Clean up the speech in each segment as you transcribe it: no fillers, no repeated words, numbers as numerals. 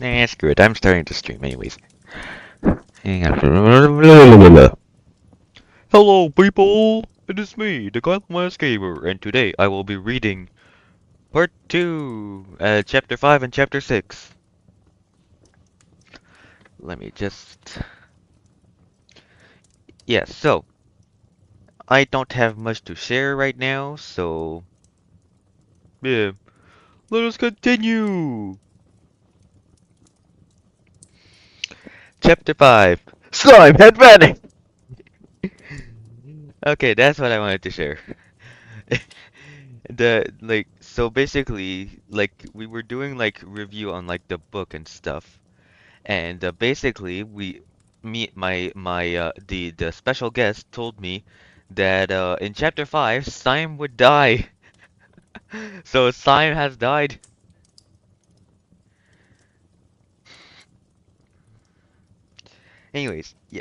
Screw it. I'm starting to stream anyways. Hang on. Hello, people! It is me, the KylomaskGamer, and today I will be reading Part 2, Chapter 5 and Chapter 6. Let me just... Yeah, so, I don't have much to share right now, so... Yeah, let us continue! Chapter 5, Slime Head Vanished! Okay, that's what I wanted to share. So basically, we were doing, review on, the book and stuff. And basically, the special guest told me that in chapter 5, Syme would die. So Syme has died. Anyways, yeah.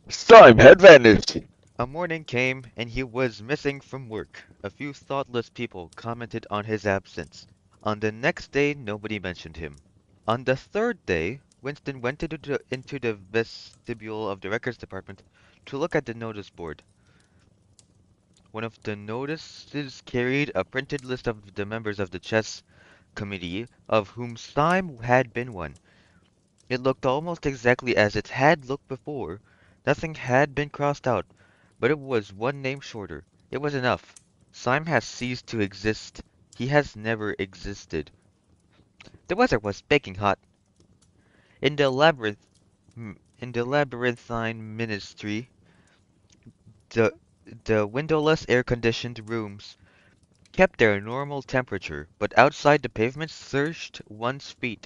Syme had vanished. A morning came and he was missing from work. A few thoughtless people commented on his absence. On the next day, nobody mentioned him. On the third day, Winston went into the vestibule of the records department to look at the notice board. One of the notices carried a printed list of the members of the chess committee, of whom Syme had been one. It looked almost exactly as it had looked before. Nothing had been crossed out, but it was one name shorter. It was enough. Syme has ceased to exist. He has never existed. The weather was baking hot. In the in the labyrinthine ministry, the windowless air-conditioned rooms kept their normal temperature, but outside the pavement surged one's feet,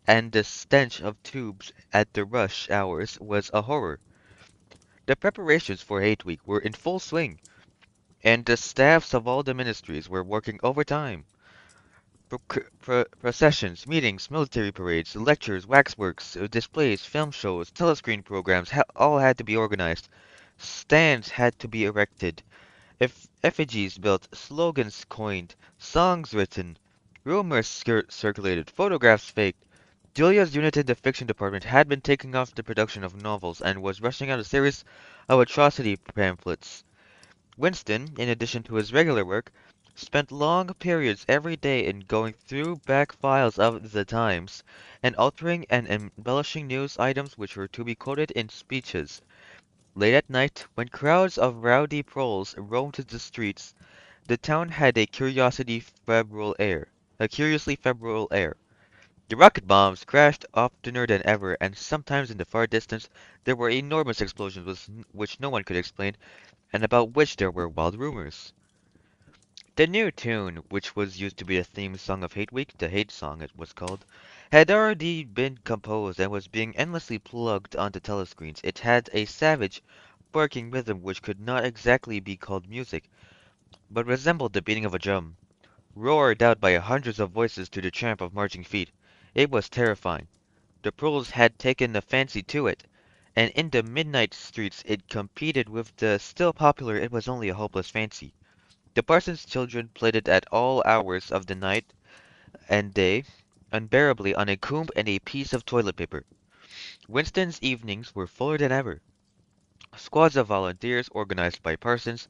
and the stench of tubes at the rush hours was a horror. The preparations for Hate Week were in full swing, and the staffs of all the ministries were working overtime. Processions, meetings, military parades, lectures, waxworks, displays, film shows, telescreen programs all had to be organized. Stands had to be erected. Effigies built, slogans coined, songs written, rumors circulated, photographs faked. Julia's unit in the fiction department had been taking off the production of novels and was rushing out a series of atrocity pamphlets. Winston, in addition to his regular work, spent long periods every day in going through back files of the Times and altering and embellishing news items which were to be quoted in speeches. Late at night, when crowds of rowdy proles roamed the streets, the town had a curiously febrile air. The rocket bombs crashed oftener than ever, and sometimes in the far distance there were enormous explosions which no one could explain, and about which there were wild rumors. The new tune, which was used to be the theme song of Hate Week, the Hate Song it was called, had already been composed and was being endlessly plugged onto telescreens. It had a savage, barking rhythm which could not exactly be called music, but resembled the beating of a drum, roared out by hundreds of voices to the tramp of marching feet. It was terrifying. The proles had taken a fancy to it, and in the midnight streets it competed with the still popular It Was Only a Hopeless Fancy. The parson's children played it at all hours of the night and day, unbearably on a comb and a piece of toilet paper. Winston's evenings were fuller than ever. Squads of volunteers, organized by parsons,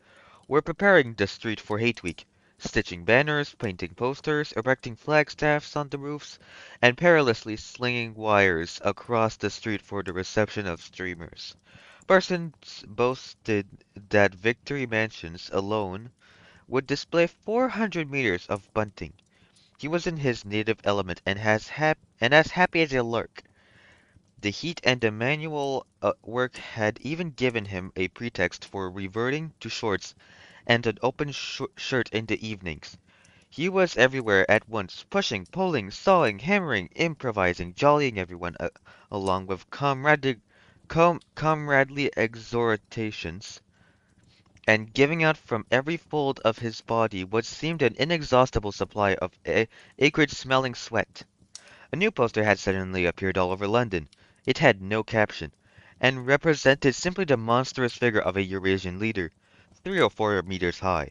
were preparing the street for Hate Week, stitching banners, painting posters, erecting flagstaffs on the roofs, and perilously slinging wires across the street for the reception of streamers. Parsons boasted that Victory Mansions alone would display 400 meters of bunting. He was in his native element and as happy as a lark. The heat and the manual work had even given him a pretext for reverting to shorts and an open shirt in the evenings. He was everywhere at once, pushing, pulling, sawing, hammering, improvising, jollying everyone along with comradely exhortations, and giving out from every fold of his body what seemed an inexhaustible supply of acrid-smelling sweat. A new poster had suddenly appeared all over London. It had no caption, and represented simply the monstrous figure of a Eurasian leader, 3 or 4 meters high.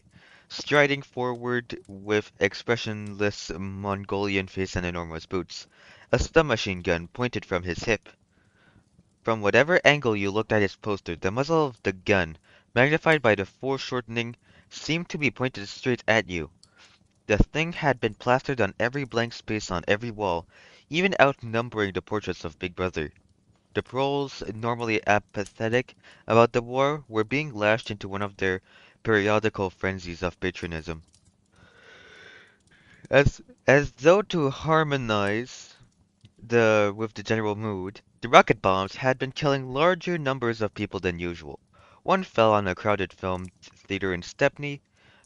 striding forward with expressionless Mongolian face and enormous boots, a submachine gun pointed from his hip. From whatever angle you looked at his poster, the muzzle of the gun, magnified by the foreshortening, seemed to be pointed straight at you. The thing had been plastered on every blank space on every wall, even outnumbering the portraits of Big Brother. The proles, normally apathetic about the war, were being lashed into one of their periodical frenzies of patriotism. As though to harmonize with the general mood, the rocket bombs had been killing larger numbers of people than usual. One fell on a crowded film theater in Stepney,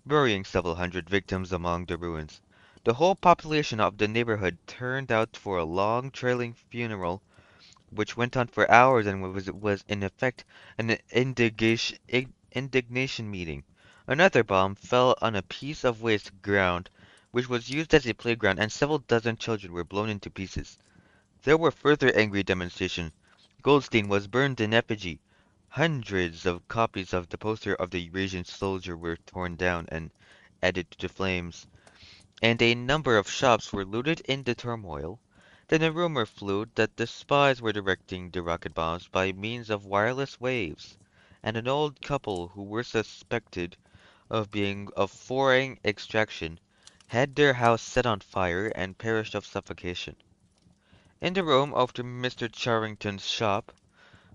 burying several hundred victims among the ruins. The whole population of the neighborhood turned out for a long, trailing funeral, which went on for hours and was in effect an indignation meeting. Another bomb fell on a piece of waste ground, which was used as a playground, and several dozen children were blown into pieces. There were further angry demonstrations. Goldstein was burned in effigy. Hundreds of copies of the poster of the Eurasian soldier were torn down and added to the flames, and a number of shops were looted in the turmoil. Then a rumor flew that the spies were directing the rocket bombs by means of wireless waves, and an old couple who were suspected of being of foreign extraction had their house set on fire and perished of suffocation. In the room after Mr. Charrington's shop,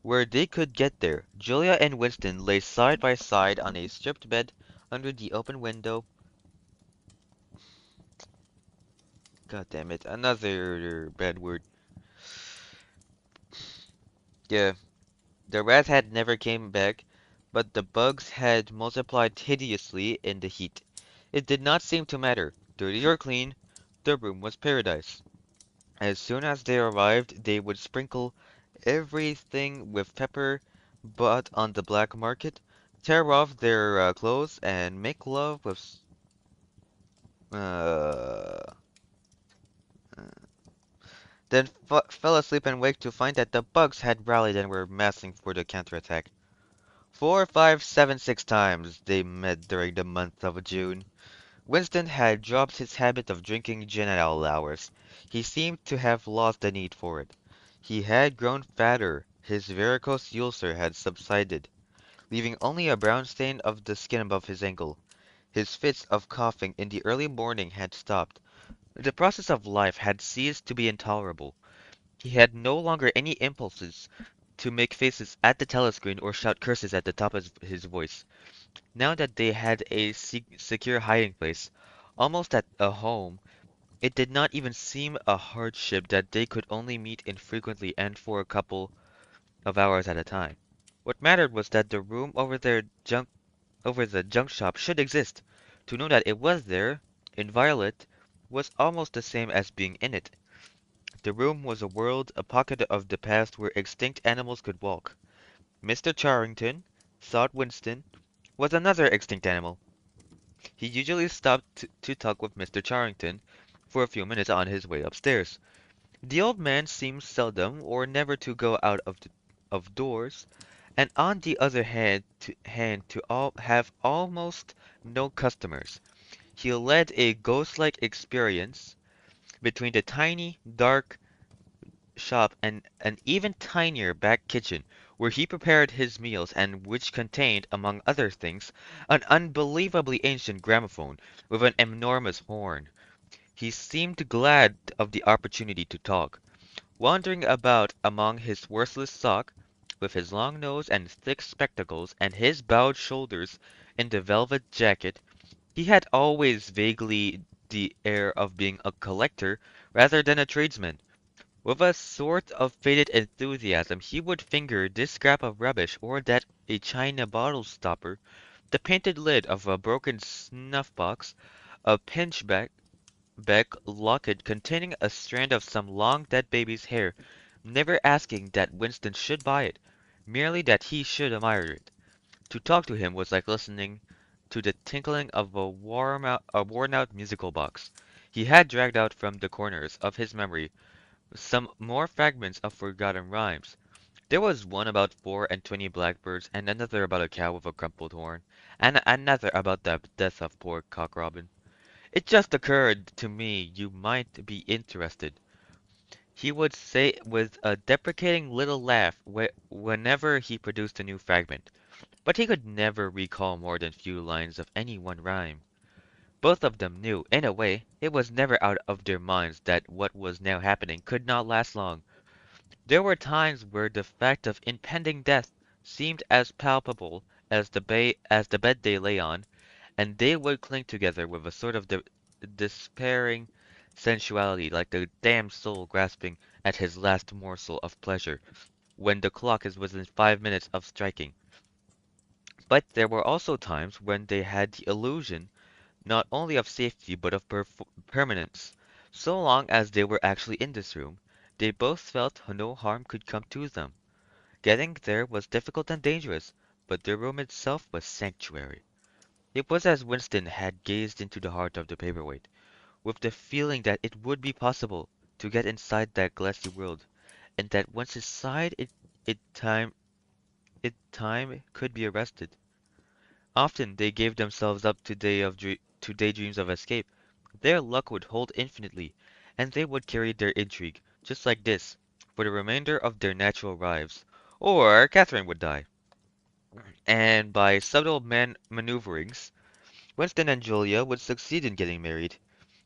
where they could get there, Julia and Winston lay side by side on a stripped bed under the open window. God damn it, another bad word. Yeah, the rat had never came back, but the bugs had multiplied hideously in the heat. It did not seem to matter, dirty or clean, the room was paradise. As soon as they arrived, they would sprinkle everything with pepper bought on the black market, tear off their clothes, and make love with uh, then fell asleep and waked to find that the bugs had rallied and were massing for the counterattack. 4, 5, 7, 6 times they met during the month of June. Winston had dropped his habit of drinking gin at all hours. He seemed to have lost the need for it. He had grown fatter. His varicose ulcer had subsided, leaving only a brown stain of the skin above his ankle. His fits of coughing in the early morning had stopped. The process of life had ceased to be intolerable. He had no longer any impulses to make faces at the telescreen or shout curses at the top of his voice. Now that they had a secure hiding place, almost at a home, it did not even seem a hardship that they could only meet infrequently and for a couple of hours at a time. What mattered was that the room over the junk shop should exist. To know that it was there, inviolate, was almost the same as being in it. The room was a world, a pocket of the past where extinct animals could walk. Mr. Charrington, thought Winston, was another extinct animal. He usually stopped to talk with Mr. Charrington for a few minutes on his way upstairs. The old man seemed seldom or never to go out of doors, and on the other hand to have almost no customers. He led a ghost-like experience between the tiny, dark shop and an even tinier back kitchen, where he prepared his meals and which contained, among other things, an unbelievably ancient gramophone with an enormous horn. He seemed glad of the opportunity to talk. Wandering about among his worthless stock, with his long nose and thick spectacles and his bowed shoulders in the velvet jacket, he had always vaguely the air of being a collector rather than a tradesman. With a sort of faded enthusiasm he would finger this scrap of rubbish or that a china bottle stopper, the painted lid of a broken snuff box, a pinchbeck locket containing a strand of some long dead baby's hair, never asking that Winston should buy it, merely that he should admire it. To talk to him was like listening to the tinkling of a worn-out musical box. He had dragged out from the corners of his memory some more fragments of forgotten rhymes. There was one about 4 and 20 blackbirds, and another about a cow with a crumpled horn, and another about the death of poor Cock Robin. It just occurred to me you might be interested, he would say with a deprecating little laugh whenever he produced a new fragment, but he could never recall more than few lines of any one rhyme. Both of them knew, in a way, it was never out of their minds that what was now happening could not last long. There were times where the fact of impending death seemed as palpable as the bed they lay on, and they would cling together with a sort of despairing sensuality, like the damned soul grasping at his last morsel of pleasure when the clock is within 5 minutes of striking. But there were also times when they had the illusion not only of safety but of permanence. So long as they were actually in this room, they both felt no harm could come to them. Getting there was difficult and dangerous, but the room itself was sanctuary. It was as Winston had gazed into the heart of the paperweight, with the feeling that it would be possible to get inside that glassy world, and that once inside it time time could be arrested. Often they gave themselves up to daydreams of escape. Their luck would hold infinitely, and they would carry their intrigue, just like this, for the remainder of their natural lives. Or Catherine would die, and by subtle maneuverings, Winston and Julia would succeed in getting married.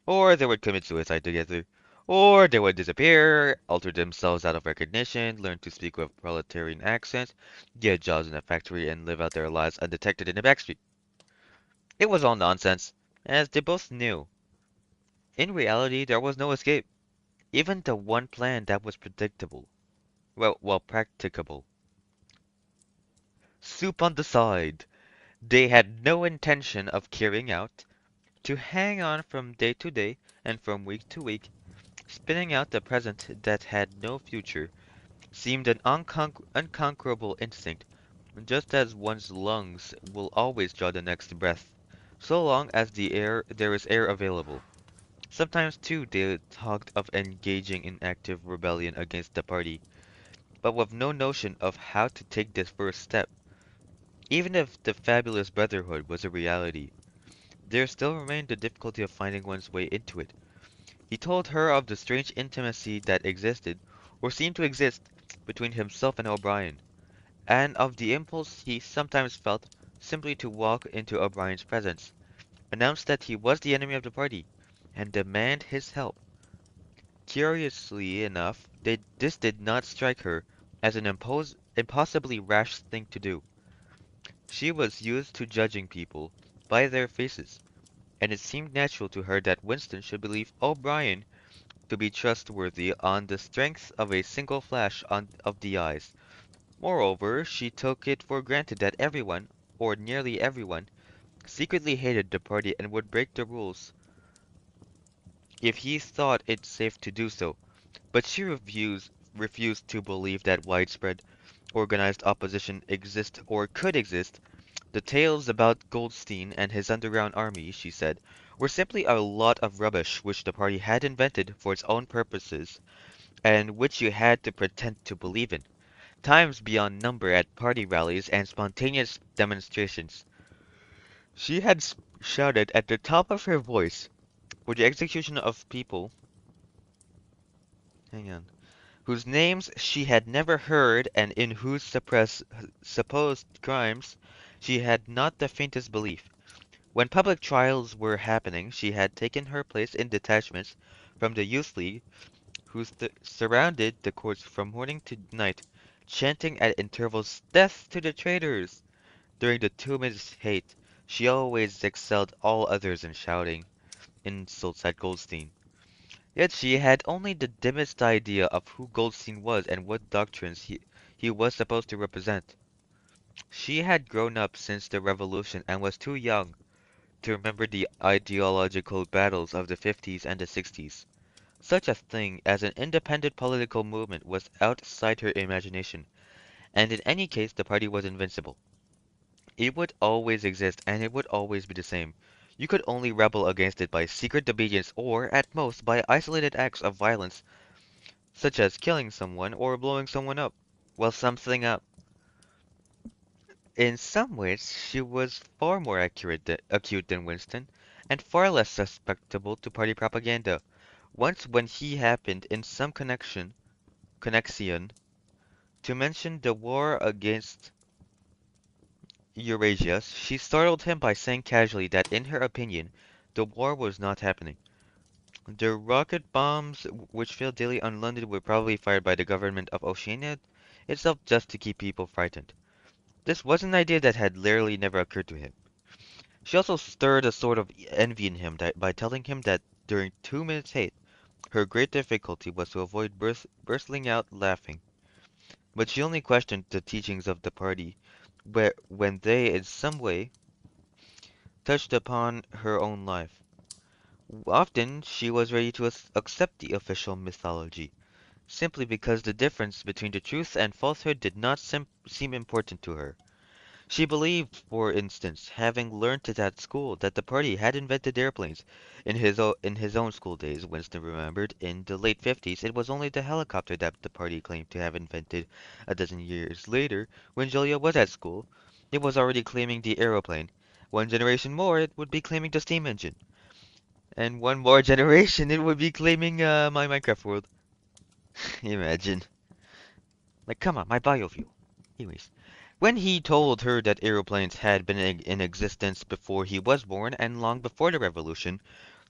Or they would commit suicide together. Or they would disappear, alter themselves out of recognition, learn to speak with proletarian accents, get jobs in a factory, and live out their lives undetected in the backstreet. It was all nonsense, as they both knew. In reality, there was no escape. Even the one plan that was predictable. Well, practicable. Soup on the side. They had no intention of carrying out. To hang on from day to day, and from week to week, spinning out the present that had no future, seemed an unconquerable instinct, just as one's lungs will always draw the next breath, so long as there is air available. Sometimes, too, they talked of engaging in active rebellion against the party, but with no notion of how to take this first step. Even if the fabulous brotherhood was a reality, there still remained the difficulty of finding one's way into it. He told her of the strange intimacy that existed, or seemed to exist, between himself and O'Brien, and of the impulse he sometimes felt simply to walk into O'Brien's presence, announce that he was the enemy of the party, and demand his help. Curiously enough, this did not strike her as an impossibly rash thing to do. She was used to judging people by their faces, and it seemed natural to her that Winston should believe O'Brien to be trustworthy on the strength of a single flash of the eyes. Moreover, she took it for granted that everyone, or nearly everyone, secretly hated the party and would break the rules if he thought it safe to do so. But she refused to believe that widespread, organized opposition exist or could exist. The tales about Goldstein and his underground army, she said, were simply a lot of rubbish which the party had invented for its own purposes, and which you had to pretend to believe in. Times beyond number at party rallies and spontaneous demonstrations. She had shouted at the top of her voice for the execution of people, hang on, whose names she had never heard and in whose supposed crimes she had not the faintest belief. When public trials were happening, she had taken her place in detachments from the Youth League, who surrounded the courts from morning to night, chanting at intervals, "Death to the traitors!" During the 2 minutes hate, she always excelled all others in shouting insults at Goldstein. Yet she had only the dimmest idea of who Goldstein was and what doctrines he was supposed to represent. She had grown up since the Revolution and was too young to remember the ideological battles of the 50s and the 60s. Such a thing as an independent political movement was outside her imagination, and in any case the party was invincible. It would always exist and it would always be the same. You could only rebel against it by secret obedience or, at most, by isolated acts of violence, such as killing someone or blowing someone up. Well, something up. In some ways, she was far more acute than Winston, and far less susceptible to party propaganda. Once when he happened in some connection to mention the war against Eurasia, she startled him by saying casually that in her opinion, the war was not happening. The rocket bombs which fell daily on London were probably fired by the government of Oceania itself just to keep people frightened. This was an idea that had literally never occurred to him. She also stirred a sort of envy in him by telling him that during 2 minutes hate, her great difficulty was to avoid bursting out laughing. But she only questioned the teachings of the party when they in some way touched upon her own life. Often she was ready to accept the official mythology, simply because the difference between the truth and falsehood did not seem important to her. She believed, for instance, having learnt it at school, that the party had invented airplanes. In his own school days, Winston remembered, in the late 50s, it was only the helicopter that the party claimed to have invented. A dozen years later, when Julia was at school, it was already claiming the aeroplane. One generation more, it would be claiming the steam engine. And one more generation, it would be claiming my Minecraft world. Imagine. Like, come on, my biofuel. Anyways, when he told her that aeroplanes had been in existence before he was born and long before the revolution,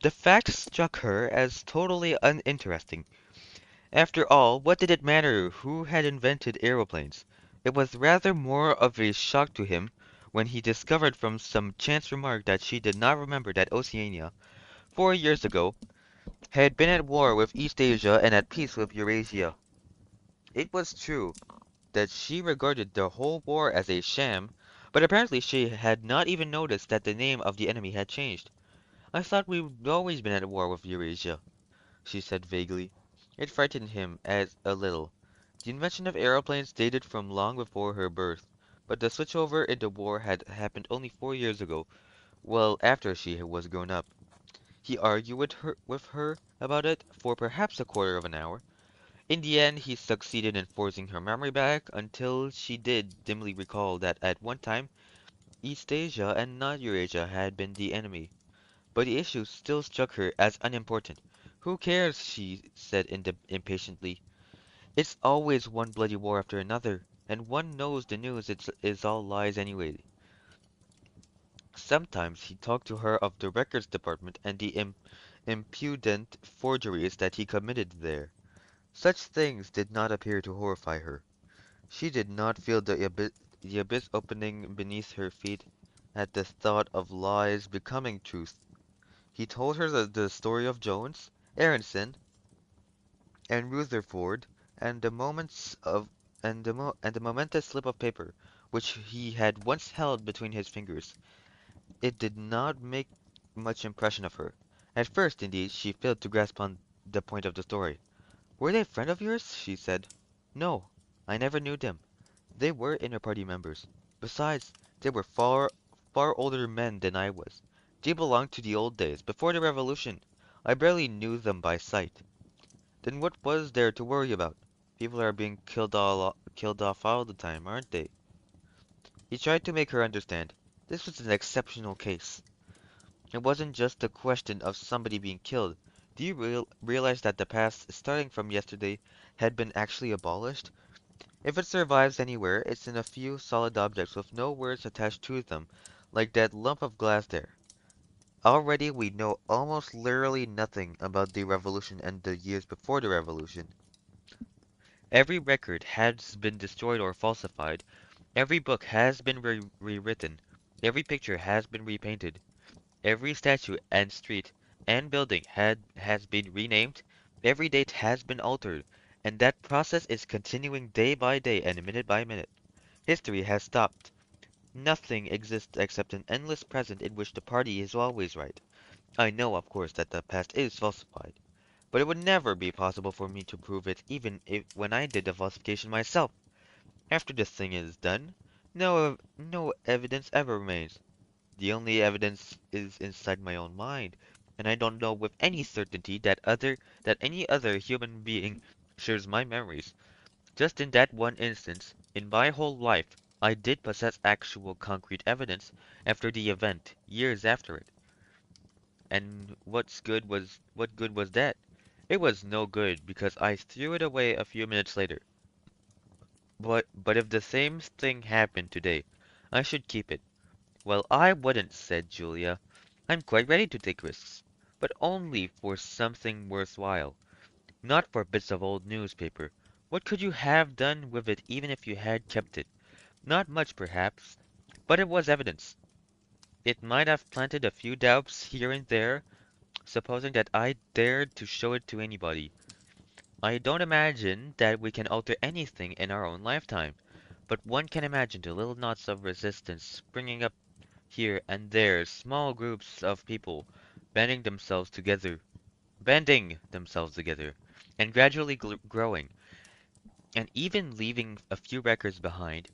the fact struck her as totally uninteresting. After all, what did it matter who had invented aeroplanes? It was rather more of a shock to him when he discovered from some chance remark that she did not remember that Oceania, 4 years ago, had been at war with East Asia and at peace with Eurasia. It was true that she regarded the whole war as a sham, but apparently she had not even noticed that the name of the enemy had changed. "I thought we'd always been at war with Eurasia," she said vaguely. It frightened him as a little. The invention of aeroplanes dated from long before her birth, but the switchover into war had happened only 4 years ago, well after she was grown up. He argued with her about it for perhaps a quarter of an hour. In the end, he succeeded in forcing her memory back until she did dimly recall that at one time East Asia and not Eurasia had been the enemy. But the issue still struck her as unimportant. "Who cares?" she said impatiently. "It's always one bloody war after another, and one knows the news is all lies anyway." Sometimes he talked to her of the records department and the impudent forgeries that he committed there. Such things did not appear to horrify her. She did not feel the abyss opening beneath her feet at the thought of lies becoming truth. He told her the story of Jones, Aronson, and Rutherford, and the moments of and the momentous slip of paper which he had once held between his fingers. It did not make much impression of her. At first, indeed, she failed to grasp on the point of the story. "Were they a friend of yours?" she said. "No, I never knew them. They were inner party members. Besides, they were far older men than I was. They belonged to the old days, before the revolution. I barely knew them by sight. Then what was there to worry about? People are being killed off all the time, aren't they?" He tried to make her understand. This was an exceptional case. It wasn't just a question of somebody being killed. Do you realize that the past, starting from yesterday, had been actually abolished? If it survives anywhere, it's in a few solid objects with no words attached to them, like that lump of glass there. Already we know almost literally nothing about the revolution and the years before the revolution. Every record has been destroyed or falsified. Every book has been rewritten. Every picture has been repainted. Every statue and street and building has been renamed. Every date has been altered. And that process is continuing day by day and minute by minute. History has stopped. Nothing exists except an endless present in which the party is always right. I know, of course, that the past is falsified, but it would never be possible for me to prove it even if when I did the falsification myself. After the thing is done, no evidence ever remains. The only evidence is inside my own mind, and I don't know with any certainty that any other human being shares my memories. Just in that one instance, in my whole life, I did possess actual concrete evidence after the event, years after it. And what good was that? It was no good because I threw it away a few minutes later. But if the same thing happened today, I should keep it. Well, I wouldn't, said Julia. I'm quite ready to take risks, but only for something worthwhile, not for bits of old newspaper. What could you have done with it even if you had kept it? Not much, perhaps, but it was evidence. It might have planted a few doubts here and there, supposing that I dared to show it to anybody. I don't imagine that we can alter anything in our own lifetime, but one can imagine the little knots of resistance springing up here and there, small groups of people bending themselves together, and gradually growing, and even leaving a few records behind,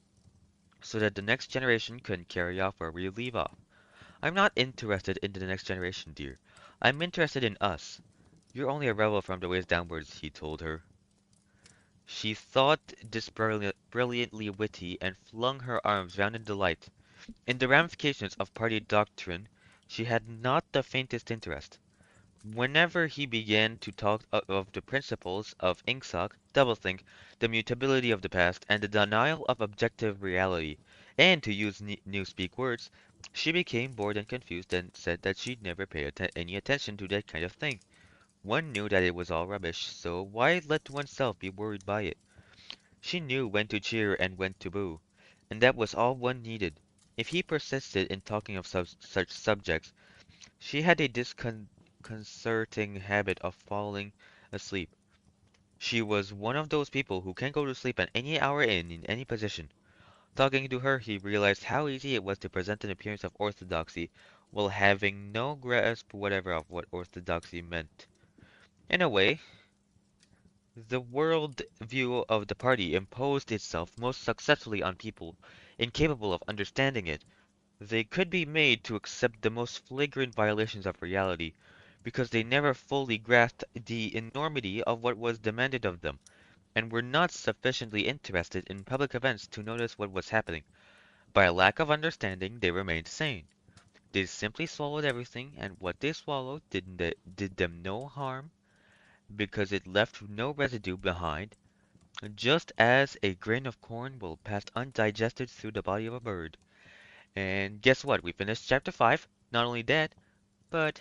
so that the next generation can carry off where we leave off. I'm not interested in the next generation, dear. I'm interested in us. You're only a rebel from the waist downwards, he told her. She thought this brilliantly witty and flung her arms round in delight. In the ramifications of party doctrine, she had not the faintest interest. Whenever he began to talk of the principles of Ingsoc, doublethink, the mutability of the past, and the denial of objective reality, and to use newspeak words, she became bored and confused and said that she'd never pay any attention to that kind of thing. One knew that it was all rubbish, so why let oneself be worried by it? She knew when to cheer and when to boo, and that was all one needed. If he persisted in talking of such subjects, she had a disconcerting habit of falling asleep. She was one of those people who can go to sleep at any hour in any position. Talking to her, he realized how easy it was to present an appearance of orthodoxy while having no grasp whatever of what orthodoxy meant. In a way, the world view of the party imposed itself most successfully on people incapable of understanding it. They could be made to accept the most flagrant violations of reality, because they never fully grasped the enormity of what was demanded of them, and were not sufficiently interested in public events to notice what was happening. By a lack of understanding, they remained sane. They simply swallowed everything, and what they swallowed did them no harm, because it left no residue behind, just as a grain of corn will pass undigested through the body of a bird. And guess what? We finished chapter 5. Not only that, but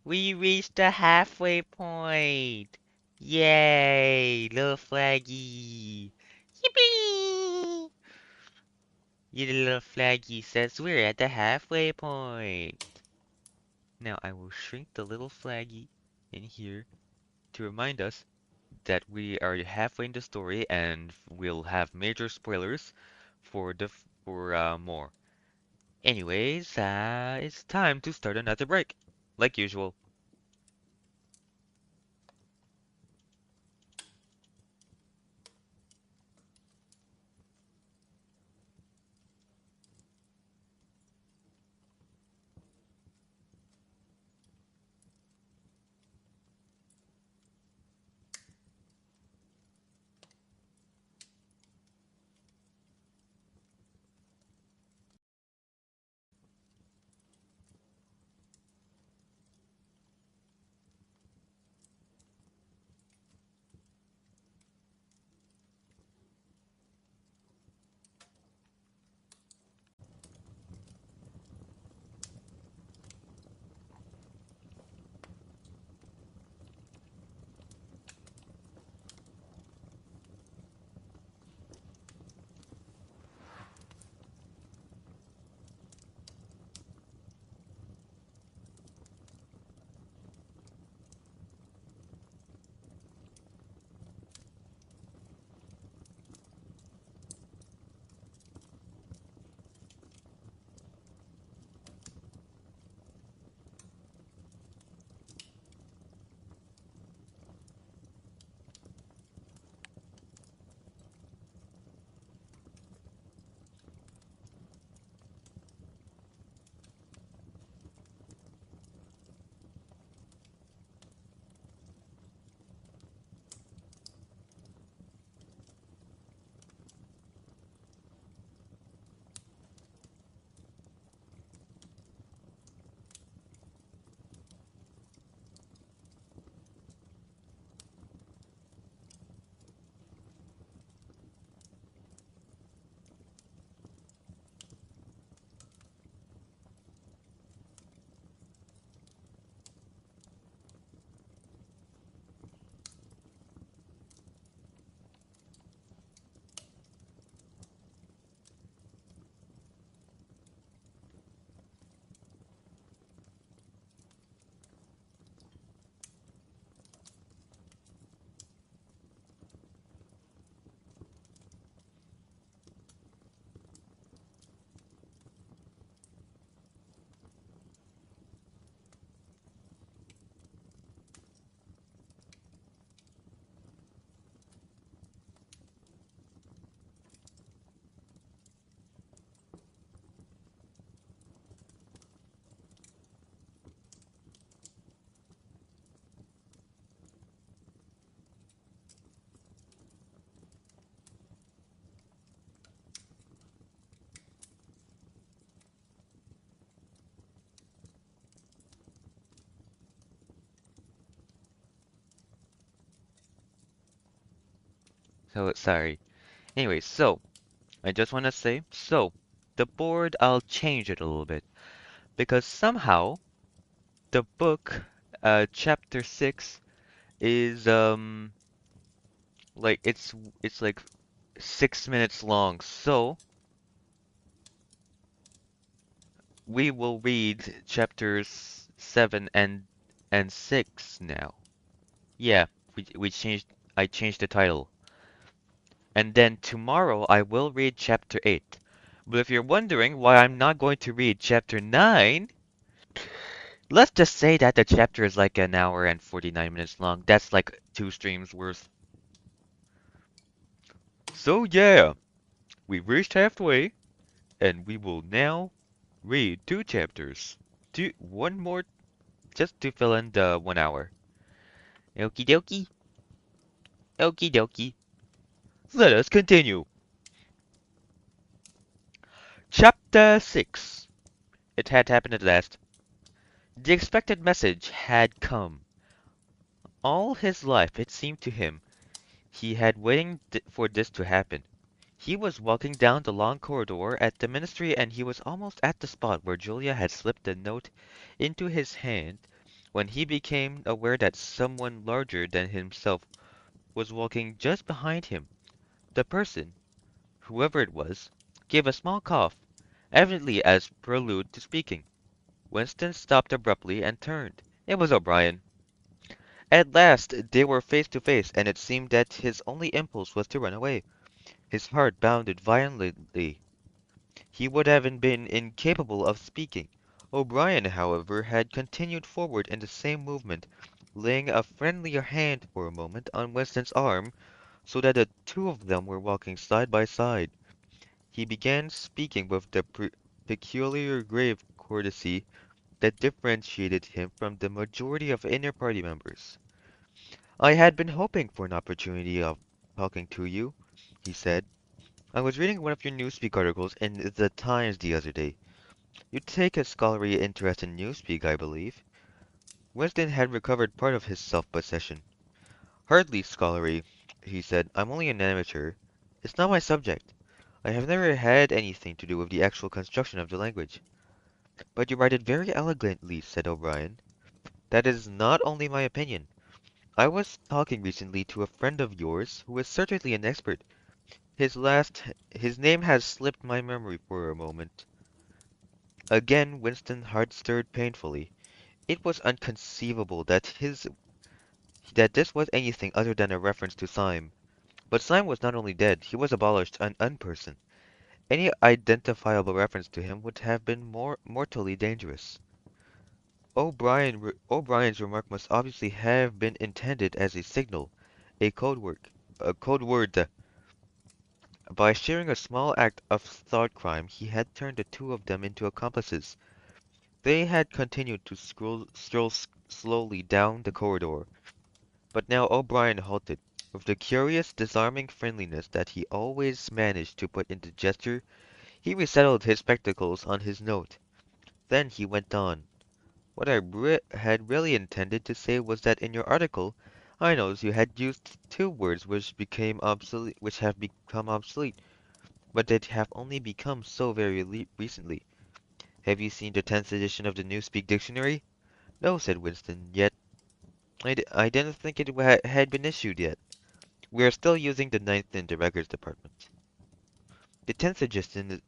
we reached the halfway point. Yay, little flaggy. Yippee! You little flaggy says we're at the halfway point. Now I will shrink the little flaggy in here to remind us that we are halfway in the story and we'll have major spoilers for more. Anyways, it's time to start another break, like usual. So sorry. Anyway, so I just want to say, so the board, I'll change it a little bit because somehow the book, chapter 6 is like it's like 6 minutes long. So we will read chapters 7 and 6 now. Yeah, we changed I changed the title. And then tomorrow I will read chapter 8. But if you're wondering why I'm not going to read chapter 9, let's just say that the chapter is like an hour and 49 minutes long. That's like 2 streams worth. So yeah, we've reached halfway, and we will now read 2 chapters. One more just to fill in the 1 hour. Okie dokie, okie dokie. Let us continue. Chapter 6. It had happened at last. The expected message had come. All his life, it seemed to him, he had waiting for this to happen. He was walking down the long corridor at the ministry and he was almost at the spot where Julia had slipped the note into his hand when he became aware that someone larger than himself was walking just behind him. The person, whoever it was, gave a small cough, evidently as prelude to speaking. Winston stopped abruptly and turned. It was O'Brien. At last they were face to face, and it seemed that his only impulse was to run away. His heart bounded violently. He would have been incapable of speaking. O'Brien, however, had continued forward in the same movement, laying a friendlier hand for a moment on Winston's arm, so that the two of them were walking side by side. He began speaking with the peculiar grave courtesy that differentiated him from the majority of inner party members. "I had been hoping for an opportunity of talking to you," he said. "I was reading one of your newspeak articles in the Times the other day. You take a scholarly interest in newspeak, I believe." Winston had recovered part of his self-possession. "Hardly scholarly," he said. "I'm only an amateur. It's not my subject. I have never had anything to do with the actual construction of the language." "But you write it very elegantly," said O'Brien. "That is not only my opinion. I was talking recently to a friend of yours who is certainly an expert. His name has slipped my memory for a moment." Again Winston's heart stirred painfully. It was inconceivable that this was anything other than a reference to Syme. But Syme was not only dead, he was abolished and unperson. Any identifiable reference to him would have been more mortally dangerous. O'Brien's remark must obviously have been intended as a signal, a code word. By sharing a small act of thought crime, he had turned the two of them into accomplices. They had continued to stroll slowly down the corridor, but now O'Brien halted. With the curious, disarming friendliness that he always managed to put into gesture, he resettled his spectacles on his note. Then he went on. "What I had really intended to say was that in your article, I noticed you had used 2 words which have become obsolete, but that have only become so very recently. Have you seen the 10th edition of the Newspeak Dictionary?" "No," said Winston, "yet I didn't think it had been issued yet. We are still using the 9th in the records department. The 10th edition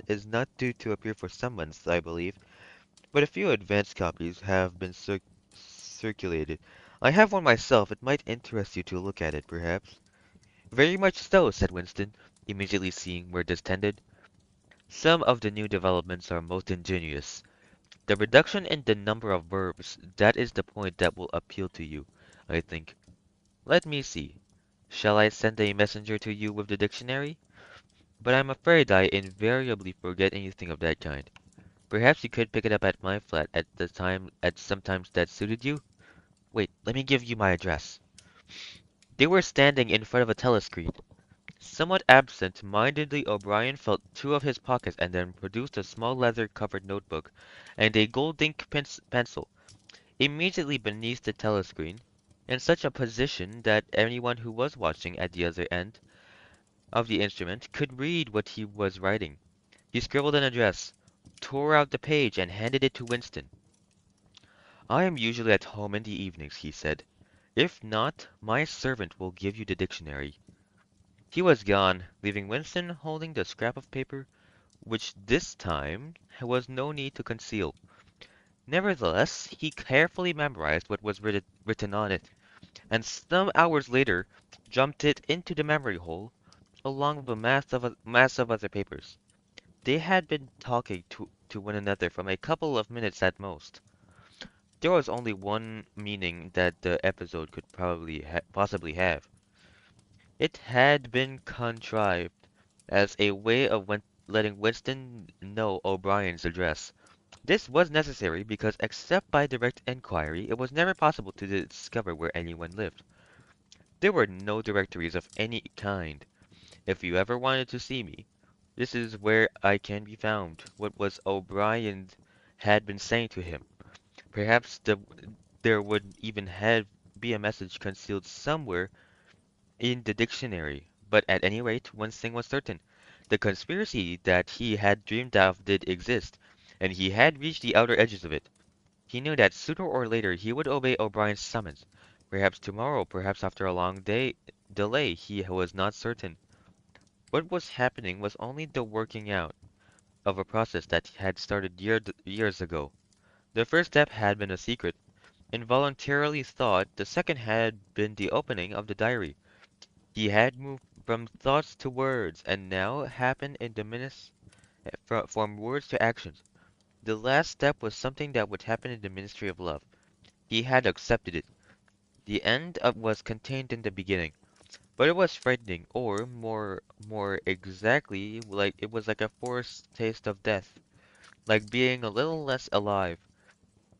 is not due to appear for some months, I believe, but a few advanced copies have been circulated. I have one myself. It might interest you to look at it, perhaps." "Very much so," said Winston, immediately seeing where this tended. "Some of the new developments are most ingenious. The reduction in the number of verbs, that is the point that will appeal to you, I think. Let me see. Shall I send a messenger to you with the dictionary? But I'm afraid I invariably forget anything of that kind. Perhaps you could pick it up at my flat at some times that suited you? Wait, let me give you my address." They were standing in front of a telescreen. Somewhat absent-mindedly O'Brien felt 2 of his pockets and then produced a small leather-covered notebook and a gold ink pencil. Immediately beneath the telescreen in such a position that anyone who was watching at the other end of the instrument could read what he was writing. He scribbled an address, tore out the page, and handed it to Winston. "I am usually at home in the evenings," he said. "If not, my servant will give you the dictionary." He was gone, leaving Winston holding the scrap of paper, which this time was no need to conceal. Nevertheless, he carefully memorized what was written on it, and some hours later jumped it into the memory hole, along with a mass of other papers. They had been talking to one another for a couple of minutes at most. There was only one meaning that the episode could possibly have. It had been contrived as a way of letting Winston know O'Brien's address. This was necessary because except by direct inquiry, it was never possible to discover where anyone lived. There were no directories of any kind. If you ever wanted to see me, this is where I can be found. What was O'Brien had been saying to him. Perhaps there would even have be a message concealed somewhere in the dictionary. But at any rate, one thing was certain. The conspiracy that he had dreamed of did exist, and he had reached the outer edges of it. He knew that sooner or later he would obey O'Brien's summons. Perhaps tomorrow, perhaps after a long delay, he was not certain. What was happening was only the working out of a process that had started years ago. The first step had been a secret, involuntarily thought; the second had been the opening of the diary. He had moved from thoughts to words, and now happened in the minutes from words to actions. The last step was something that would happen in the Ministry of Love. He had accepted it. The end was contained in the beginning, but it was frightening, or more exactly, like it was like a foretaste of death, like being a little less alive.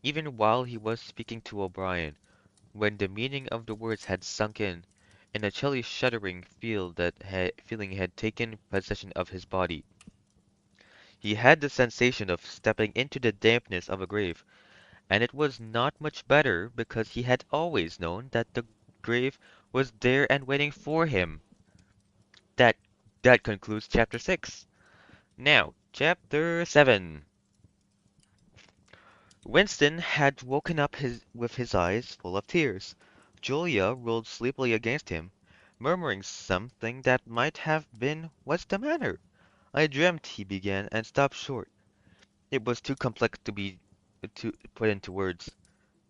Even while he was speaking to O'Brien, when the meaning of the words had sunk in a chilly shuddering feeling had taken possession of his body. He had the sensation of stepping into the dampness of a grave, and it was not much better because he had always known that the grave was there and waiting for him. That that concludes chapter 6. Now, chapter 7. Winston had woken up with his eyes full of tears. Julia rolled sleepily against him, murmuring something that might have been "What's the matter?" "I dreamt," he began, and stopped short. It was too complex to put into words.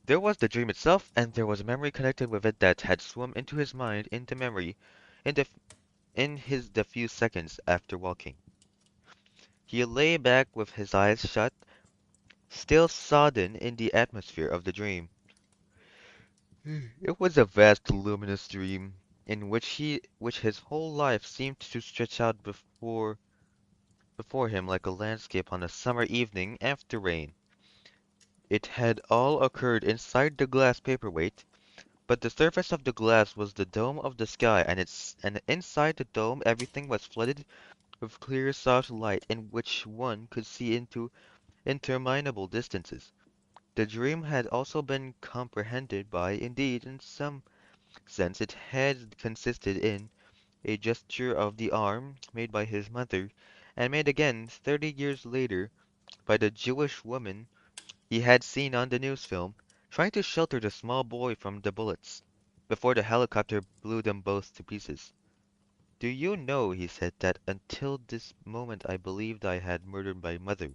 There was the dream itself, and there was a memory connected with it that had swum into his mind into memory in the few seconds after walking. He lay back with his eyes shut, still sodden in the atmosphere of the dream. It was a vast luminous dream, in which his whole life seemed to stretch out before him like a landscape on a summer evening after rain. It had all occurred inside the glass paperweight, but the surface of the glass was the dome of the sky, and inside the dome everything was flooded with clear soft light in which one could see into interminable distances. The dream had also been comprehended by, indeed, in some sense it had consisted in, a gesture of the arm made by his mother, and made again 30 years later by the Jewish woman he had seen on the news film, trying to shelter the small boy from the bullets, before the helicopter blew them both to pieces. "Do you know," he said, "that until this moment I believed I had murdered my mother."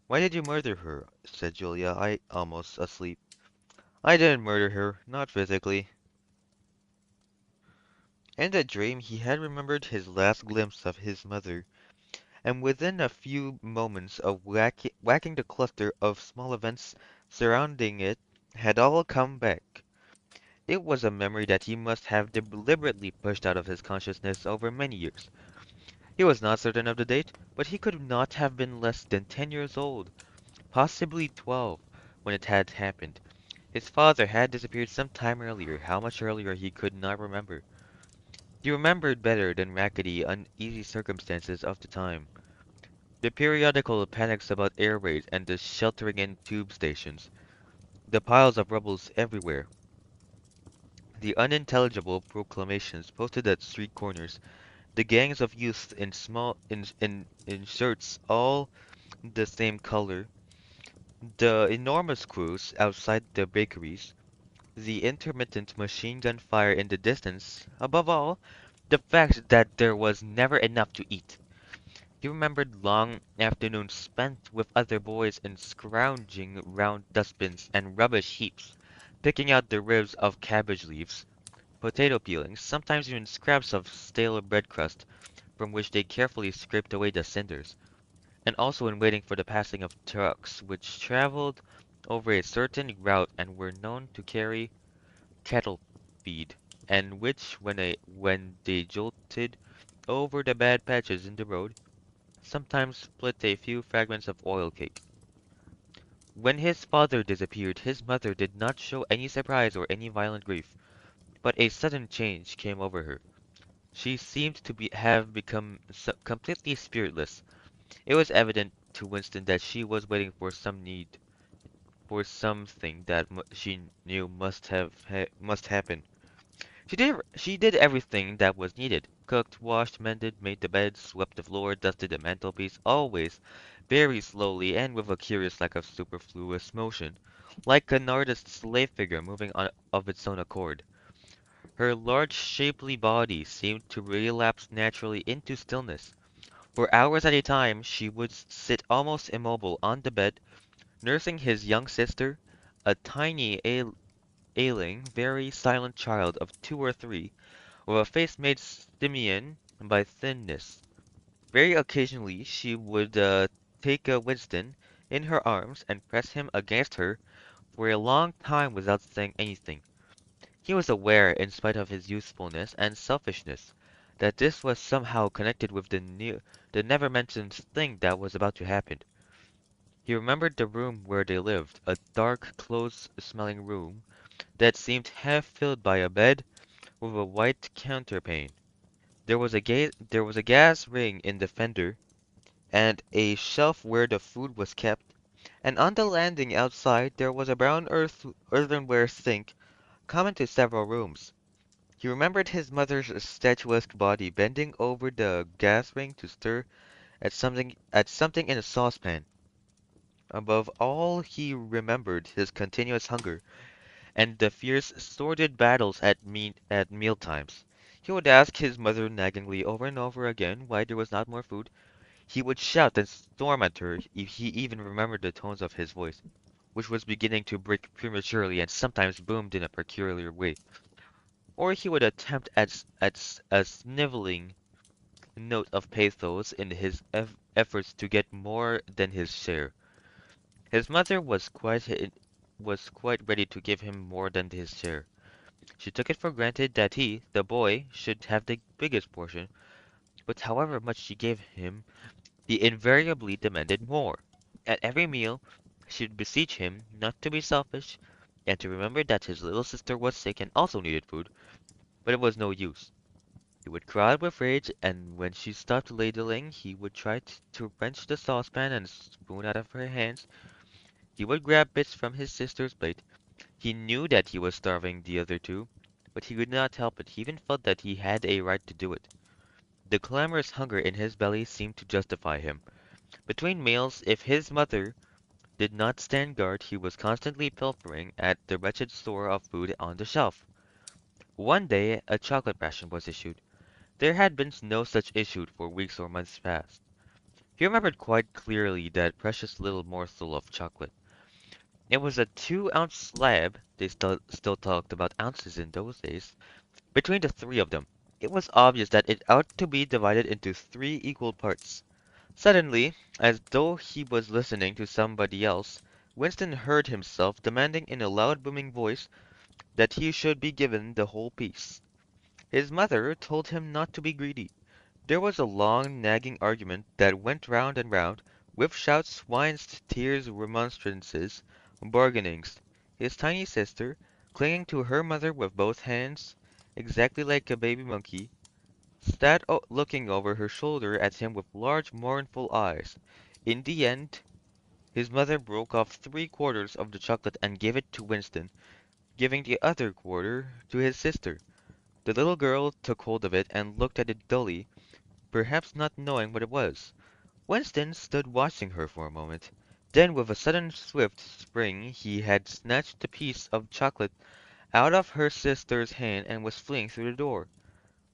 "Why did you murder her?" said Julia, almost asleep. "I didn't murder her, not physically." In the dream he had remembered his last glimpse of his mother, and within a few moments of whacking the cluster of small events surrounding it had all come back. It was a memory that he must have deliberately pushed out of his consciousness over many years. He was not certain of the date, but he could not have been less than 10 years old, possibly 12, when it had happened. His father had disappeared some time earlier, how much earlier he could not remember. He remembered better than rackety, uneasy circumstances of the time. The periodical panics about air raids and the sheltering in tube stations. The piles of rubbles everywhere. The unintelligible proclamations posted at street corners, the gangs of youth in in shirts all the same color, the enormous crews outside the bakeries, the intermittent machine gun fire in the distance, above all, the fact that there was never enough to eat. He remembered long afternoons spent with other boys in scrounging round dustbins and rubbish heaps, picking out the ribs of cabbage leaves, potato peelings, sometimes even scraps of stale bread crust, from which they carefully scraped away the cinders, and also in waiting for the passing of trucks which traveled over a certain route and were known to carry cattle feed, and which, when they jolted over the bad patches in the road, sometimes split a few fragments of oil cake. When his father disappeared, his mother did not show any surprise or any violent grief, but a sudden change came over her. She seemed to have become completely spiritless. It was evident to Winston that she was waiting for for something that she knew must happen. She did everything that was needed. Cooked, washed, mended, made the bed, swept the floor, dusted the mantelpiece, always very slowly and with a curious lack of superfluous motion, like an artist's slave figure moving on of its own accord. Her large, shapely body seemed to relapse naturally into stillness. For hours at a time she would sit almost immobile on the bed, nursing his young sister, a tiny, ailing, very silent child of 2 or 3, with a face made simian by thinness. Very occasionally she would take Winston in her arms and press him against her for a long time without saying anything. He was aware, in spite of his youthfulness and selfishness, that this was somehow connected with the never-mentioned thing that was about to happen. He remembered the room where they lived, a dark, close-smelling room that seemed half filled by a bed with a white counterpane. There was a gas ring in the fender, and a shelf where the food was kept, and on the landing outside there was a brown earthenware sink common to several rooms. He remembered his mother's statuesque body bending over the gas ring to stir at something in a saucepan. Above all he remembered his continuous hunger, and the fierce, sordid battles at mealtimes. He would ask his mother naggingly over and over again why there was not more food. He would shout and storm at her if he even remembered the tones of his voice, which was beginning to break prematurely and sometimes boomed in a peculiar way. Or he would attempt a sniveling note of pathos in his efforts to get more than his share. His mother was quite ready to give him more than his share. She took it for granted that he, the boy, should have the biggest portion, but however much she gave him, he invariably demanded more. At every meal, she would beseech him not to be selfish, and to remember that his little sister was sick and also needed food, but it was no use. He would cry with rage, and when she stopped ladling, he would try to wrench the saucepan and spoon out of her hands. He would grab bits from his sister's plate. He knew that he was starving the other two, but he could not help it. He even felt that he had a right to do it. The clamorous hunger in his belly seemed to justify him. Between meals, if his mother did not stand guard, he was constantly pilfering at the wretched store of food on the shelf. One day, a chocolate ration was issued. There had been no such issued for weeks or months past. He remembered quite clearly that precious little morsel of chocolate. It was a 2-ounce slab (they still talked about ounces in those days) between the three of them. It was obvious that it ought to be divided into 3 equal parts. Suddenly, as though he was listening to somebody else, Winston heard himself demanding in a loud booming voice that he should be given the whole piece. His mother told him not to be greedy. There was a long, nagging argument that went round and round, with shouts, whines, tears, remonstrances, bargainings. His tiny sister, clinging to her mother with both hands, exactly like a baby monkey, sat looking over her shoulder at him with large, mournful eyes. In the end, his mother broke off 3/4 of the chocolate and gave it to Winston. giving the other quarter to his sister. The little girl took hold of it and looked at it dully, perhaps not knowing what it was. Winston stood watching her for a moment. Then, with a sudden swift spring, he had snatched the piece of chocolate out of her sister's hand and was fleeing through the door.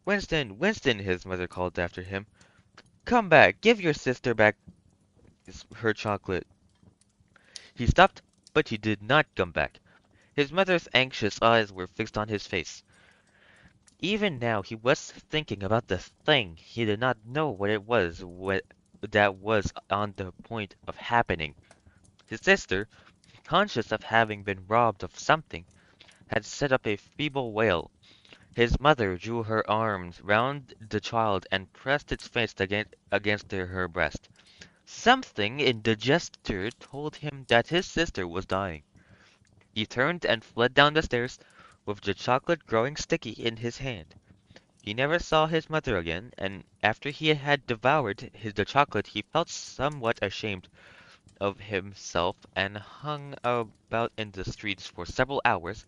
"Winston! Winston!" his mother called after him. "Come back! Give your sister back her chocolate!" He stopped, but he did not come back. His mother's anxious eyes were fixed on his face. Even now he was thinking about the thing. He did not know what it was that was on the point of happening. His sister, conscious of having been robbed of something, had set up a feeble wail. His mother drew her arms round the child and pressed its face against her breast. Something in the gesture told him that his sister was dying. He turned and fled down the stairs, with the chocolate growing sticky in his hand. He never saw his mother again, and after he had devoured the chocolate he felt somewhat ashamed of himself and hung about in the streets for several hours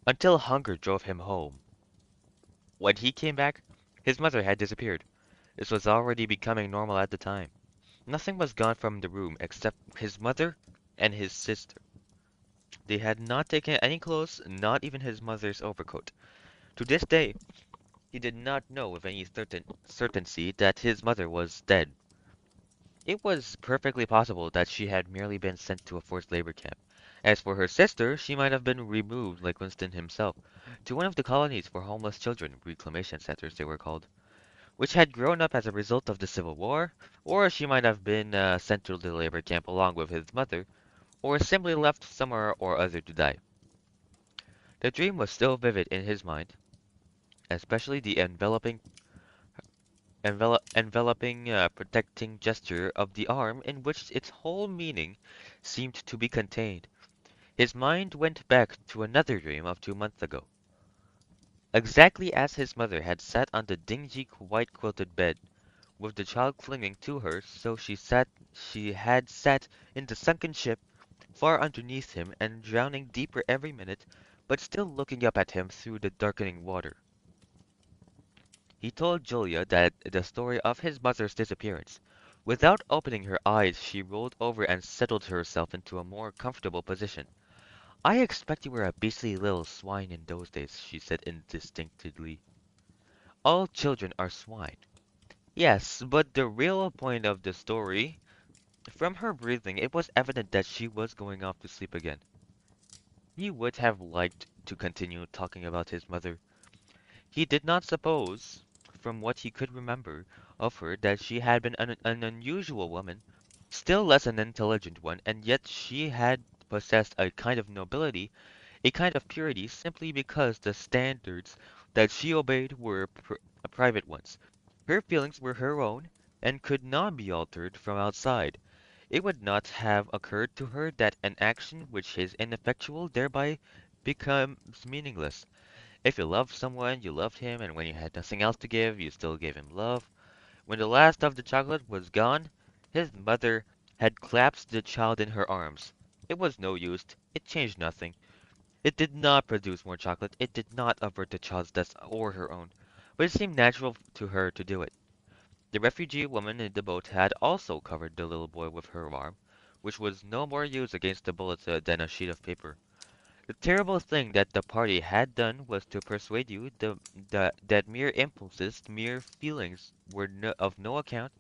until hunger drove him home. When he came back, his mother had disappeared. This was already becoming normal at the time. Nothing was gone from the room except his mother and his sister. They had not taken any clothes, not even his mother's overcoat. To this day, he did not know with any certainty that his mother was dead. It was perfectly possible that she had merely been sent to a forced labor camp. As for her sister, she might have been removed, like Winston himself, to one of the colonies for homeless children, reclamation centers they were called, which had grown up as a result of the Civil War, or she might have been sent to the labor camp along with his mother, or simply left somewhere or other to die. The dream was still vivid in his mind, especially the enveloping, protecting gesture of the arm in which its whole meaning seemed to be contained. His mind went back to another dream of 2 months ago. Exactly as his mother had sat on the dingy white quilted bed, with the child clinging to her, so she had sat in the sunken ship, far underneath him and drowning deeper every minute, but still looking up at him through the darkening water. He told Julia that the story of his mother's disappearance. Without opening her eyes, she rolled over and settled herself into a more comfortable position. "I expect you were a beastly little swine in those days," she said indistinctly. "All children are swine." "Yes, but the real point of the story—" From her breathing, it was evident that she was going off to sleep again. He would have liked to continue talking about his mother. He did not suppose, from what he could remember of her, that she had been an unusual woman, still less an intelligent one, and yet she had possessed a kind of nobility, a kind of purity, simply because the standards that she obeyed were private ones. Her feelings were her own, and could not be altered from outside. It would not have occurred to her that an action which is ineffectual thereby becomes meaningless. If you loved someone, you loved him, and when you had nothing else to give, you still gave him love. When the last of the chocolate was gone, his mother had clasped the child in her arms. It was no use. It changed nothing. It did not produce more chocolate. It did not avert the child's death or her own. But it seemed natural to her to do it. The refugee woman in the boat had also covered the little boy with her arm, which was no more use against the bullets than a sheet of paper. The terrible thing that the party had done was to persuade you that mere impulses, mere feelings were of no account,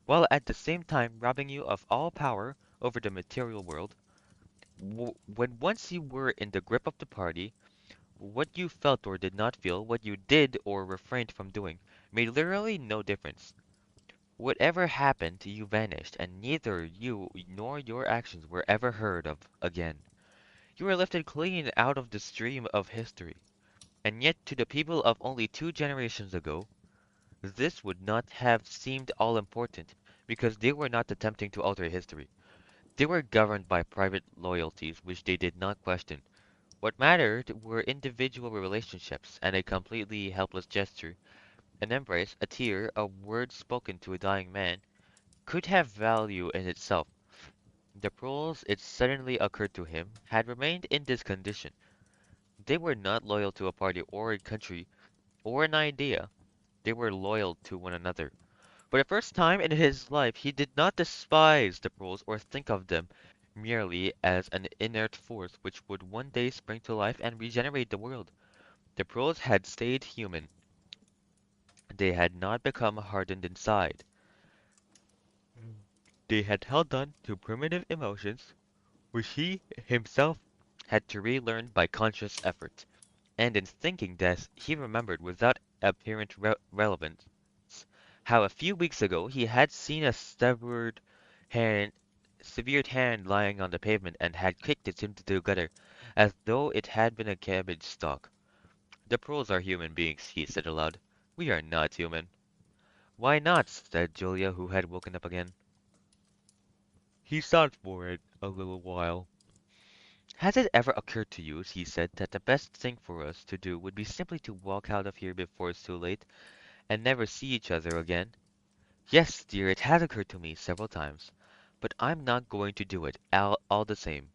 while at the same time robbing you of all power over the material world. When once you were in the grip of the party, what you felt or did not feel, what you did or refrained from doing, made literally no difference. Whatever happened, you vanished, and neither you nor your actions were ever heard of again. You were lifted clean out of the stream of history. And yet to the people of only 2 generations ago, this would not have seemed all important, because they were not attempting to alter history. They were governed by private loyalties which they did not question. What mattered were individual relationships, and a completely helpless gesture, an embrace, a tear, a word spoken to a dying man, could have value in itself. The pearls, it suddenly occurred to him, had remained in this condition. They were not loyal to a party or a country or an idea. They were loyal to one another. For the first time in his life, he did not despise the pros or think of them merely as an inert force which would one day spring to life and regenerate the world. The pros had stayed human. They had not become hardened inside. They had held on to primitive emotions, which he himself had to relearn by conscious effort. And in thinking this, he remembered without apparent relevance how a few weeks ago he had seen a hand, severed hand lying on the pavement and had kicked it into the gutter as though it had been a cabbage stalk. The pros are human beings, he said aloud. We are not human. Why not? Said Julia, who had woken up again. He thought for it a little while. Has it ever occurred to you, he said, that the best thing for us to do would be simply to walk out of here before it's too late, and never see each other again? Yes, dear, it has occurred to me several times, but I'm not going to do it, all the same.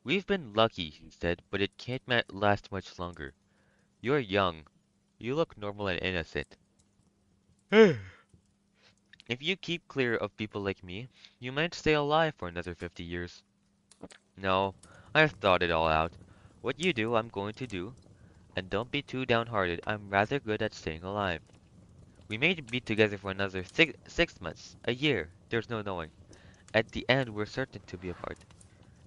We've been lucky, he said, but it can't last much longer. You're young. You look normal and innocent. If you keep clear of people like me, you might stay alive for another 50 years. No, I've thought it all out. What you do, I'm going to do, and don't be too downhearted. I'm rather good at staying alive. We may be together for another 6 months, a year, there's no knowing. At the end, we're certain to be apart.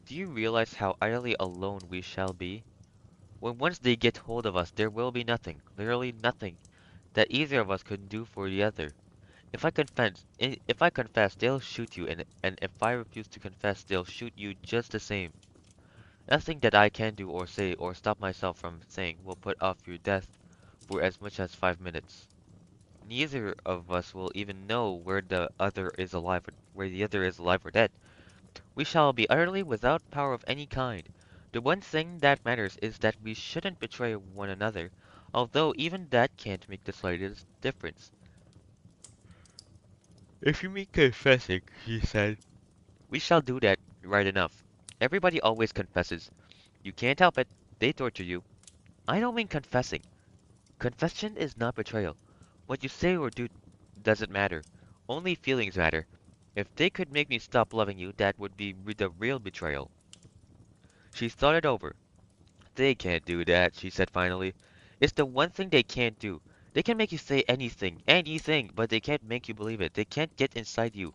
Do you realize how utterly alone we shall be? When once they get hold of us, there will be nothing, literally nothing, that either of us can do for the other. If I confess, they'll shoot you, and if I refuse to confess, they'll shoot you just the same. Nothing that I can do or say or stop myself from saying will put off your death for as much as 5 minutes. Neither of us will even know where the other is alive or dead. We shall be utterly without power of any kind. The one thing that matters is that we shouldn't betray one another, although even that can't make the slightest difference. If you mean confessing, he said, we shall do that right enough. Everybody always confesses. You can't help it. They torture you. I don't mean confessing. Confession is not betrayal. What you say or do doesn't matter. Only feelings matter. If they could make me stop loving you, that would be the real betrayal. She thought it over. They can't do that, she said finally. It's the one thing they can't do. They can make you say anything, but they can't make you believe it. They can't get inside you.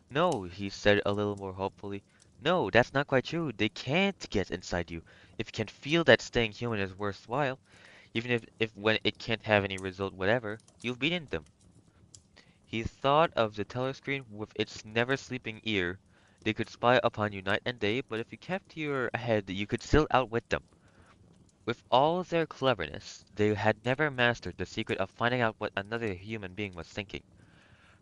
No, he said a little more hopefully. No, that's not quite true. They can't get inside you. If you can feel that staying human is worthwhile, even if when it can't have any result whatever, you've beaten them. He thought of the telescreen with its never-sleeping ear. They could spy upon you night and day, but if you kept your head, you could still outwit them. With all their cleverness, they had never mastered the secret of finding out what another human being was thinking.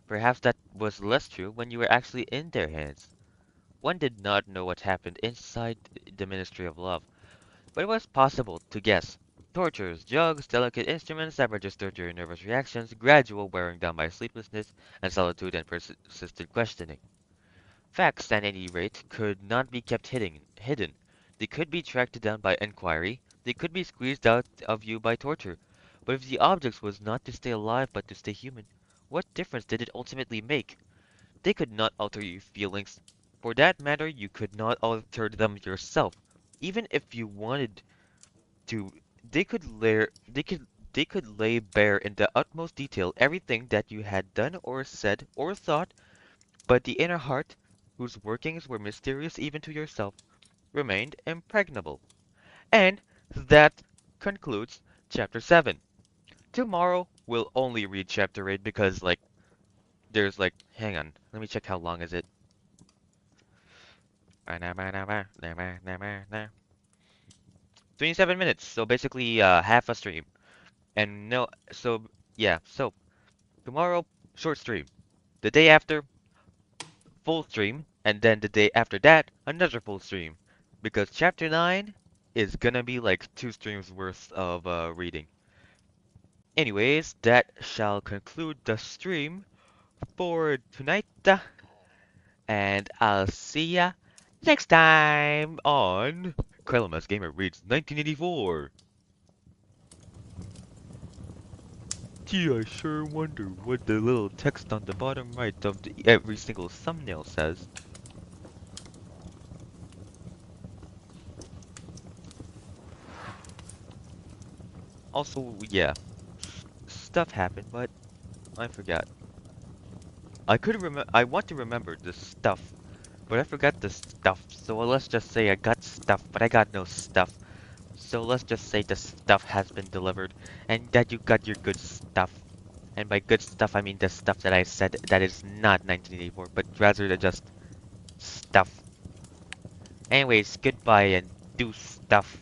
Perhaps that was less true when you were actually in their hands. One did not know what happened inside the Ministry of Love, but it was possible to guess. Tortures, drugs, delicate instruments that registered your nervous reactions, gradual wearing down by sleeplessness and solitude and persistent questioning. Facts, at any rate, could not be kept hidden. They could be tracked down by inquiry. They could be squeezed out of you by torture. But if the object was not to stay alive but to stay human, what difference did it ultimately make? They could not alter your feelings. For that matter, you could not alter them yourself. Even if you wanted to, they could lay bare in the utmost detail everything that you had done or said or thought, but the inner heart, whose workings were mysterious even to yourself, remained impregnable. And that concludes chapter 7. Tomorrow we'll only read chapter 8 because hang on, let me check how long is it. 27 minutes, so basically half a stream. And no, so yeah, so tomorrow short stream. The day after full stream, and then the day after that another full stream. Because chapter 9 is gonna be like 2 streams worth of reading. Anyways, that shall conclude the stream for tonight. And I'll see ya next time on KylomaskGamer Reads 1984. Gee, I sure wonder what the little text on the bottom right of every single thumbnail says. Also, yeah, stuff happened, but I forgot. I want to remember the stuff, but I forgot the stuff. So let's just say I got stuff, but I got no stuff. So let's just say the stuff has been delivered, and that you got your good stuff. And by good stuff, I mean the stuff that I said that is not 1984, but rather than just stuff. Anyways, goodbye and do stuff.